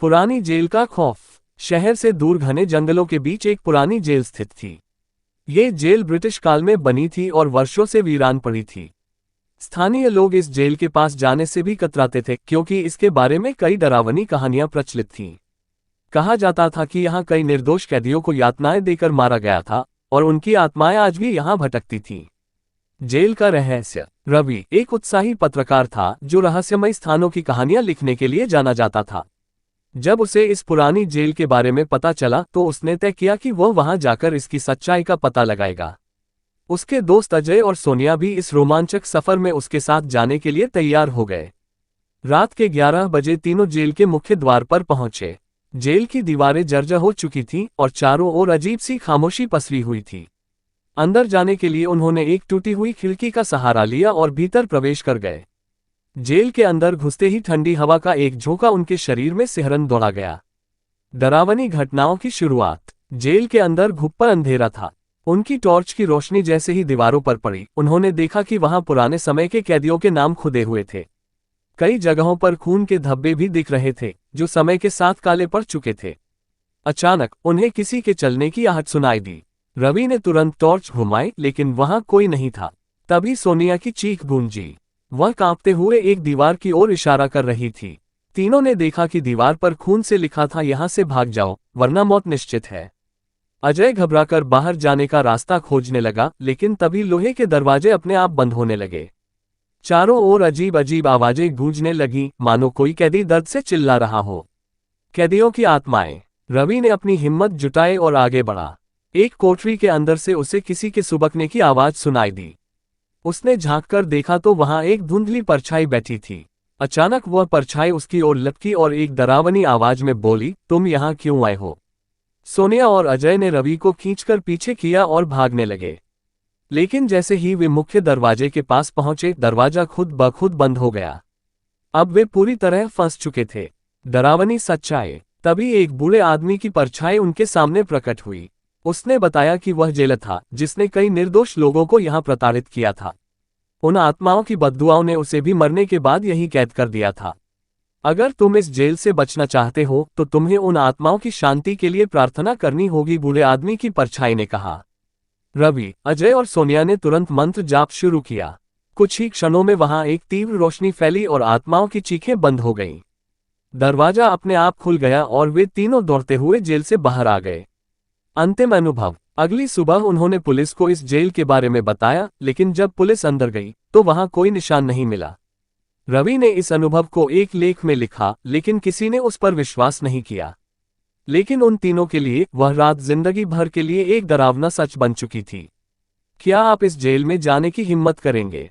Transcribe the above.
पुरानी जेल का खौफ। शहर से दूर घने जंगलों के बीच एक पुरानी जेल स्थित थी। ये जेल ब्रिटिश काल में बनी थी और वर्षों से वीरान पड़ी थी। स्थानीय लोग इस जेल के पास जाने से भी कतराते थे क्योंकि इसके बारे में कई डरावनी कहानियां प्रचलित थीं। कहा जाता था कि यहाँ कई निर्दोष कैदियों को यातनाएं देकर मारा गया था और उनकी आत्माएं आज भी यहाँ भटकती थीं। जेल का रहस्य। रवि एक उत्साही पत्रकार था जो रहस्यमय स्थानों की कहानियां लिखने के लिए जाना जाता था। जब उसे इस पुरानी जेल के बारे में पता चला तो उसने तय किया कि वह वहां जाकर इसकी सच्चाई का पता लगाएगा। उसके दोस्त अजय और सोनिया भी इस रोमांचक सफर में उसके साथ जाने के लिए तैयार हो गए। रात के 11 बजे तीनों जेल के मुख्य द्वार पर पहुंचे। जेल की दीवारें जर्जर हो चुकी थीं और चारों ओर अजीब सी खामोशी पसरी हुई थी। अंदर जाने के लिए उन्होंने एक टूटी हुई खिड़की का सहारा लिया और भीतर प्रवेश कर गए। जेल के अंदर घुसते ही ठंडी हवा का एक झोंका उनके शरीर में सिहरन दौड़ा गया। डरावनी घटनाओं की शुरुआत। जेल के अंदर घुप्पर अंधेरा था। उनकी टॉर्च की रोशनी जैसे ही दीवारों पर पड़ी, उन्होंने देखा कि वहां पुराने समय के कैदियों के नाम खुदे हुए थे। कई जगहों पर खून के धब्बे भी दिख रहे थे जो समय के साथ काले पड़ चुके थे। अचानक उन्हें किसी के चलने की आहट सुनाई दी। रवि ने तुरंत टॉर्च घुमाई लेकिन वहां कोई नहीं था। तभी सोनिया की चीख गूंजी। वह कांपते हुए एक दीवार की ओर इशारा कर रही थी। तीनों ने देखा कि दीवार पर खून से लिखा था, यहां से भाग जाओ वरना मौत निश्चित है। अजय घबराकर बाहर जाने का रास्ता खोजने लगा लेकिन तभी लोहे के दरवाजे अपने आप बंद होने लगे। चारों ओर अजीब अजीब आवाजें गूंजने लगीं, मानो कोई कैदी दर्द से चिल्ला रहा हो। कैदियों की आत्माएं। रवि ने अपनी हिम्मत जुटाई और आगे बढ़ा। एक कोठरी के अंदर से उसे किसी के सुबकने की आवाज सुनाई दी। उसने झांककर देखा तो वहां एक धुंधली परछाई बैठी थी। अचानक वह परछाई उसकी ओर लपकी और एक डरावनी आवाज में बोली, तुम यहाँ क्यों आए हो? सोनिया और अजय ने रवि को खींचकर पीछे किया और भागने लगे। लेकिन जैसे ही वे मुख्य दरवाजे के पास पहुंचे, दरवाजा खुद ब खुद बंद हो गया। अब वे पूरी तरह फंस चुके थे। डरावनी सच्चाई। तभी एक बूढ़े आदमी की परछाई उनके सामने प्रकट हुई। उसने बताया कि वह जेलर था जिसने कई निर्दोष लोगों को यहाँ प्रताड़ित किया था। उन आत्माओं की बददुआओं ने उसे भी मरने के बाद यहीं कैद कर दिया था। अगर तुम इस जेल से बचना चाहते हो तो तुम्हें उन आत्माओं की शांति के लिए प्रार्थना करनी होगी, बूढ़े आदमी की परछाई ने कहा। रवि, अजय और सोनिया ने तुरंत मंत्र जाप शुरू किया। कुछ ही क्षणों में वहां एक तीव्र रोशनी फैली और आत्माओं की चीखें बंद हो गईं। दरवाजा अपने आप खुल गया और वे तीनों दौड़ते हुए जेल से बाहर आ गए। अंतिम अनुभव। अगली सुबह उन्होंने पुलिस को इस जेल के बारे में बताया लेकिन जब पुलिस अंदर गई तो वहां कोई निशान नहीं मिला। रवि ने इस अनुभव को एक लेख में लिखा लेकिन किसी ने उस पर विश्वास नहीं किया। लेकिन उन तीनों के लिए वह रात जिंदगी भर के लिए एक डरावना सच बन चुकी थी। क्या आप इस जेल में जाने की हिम्मत करेंगे?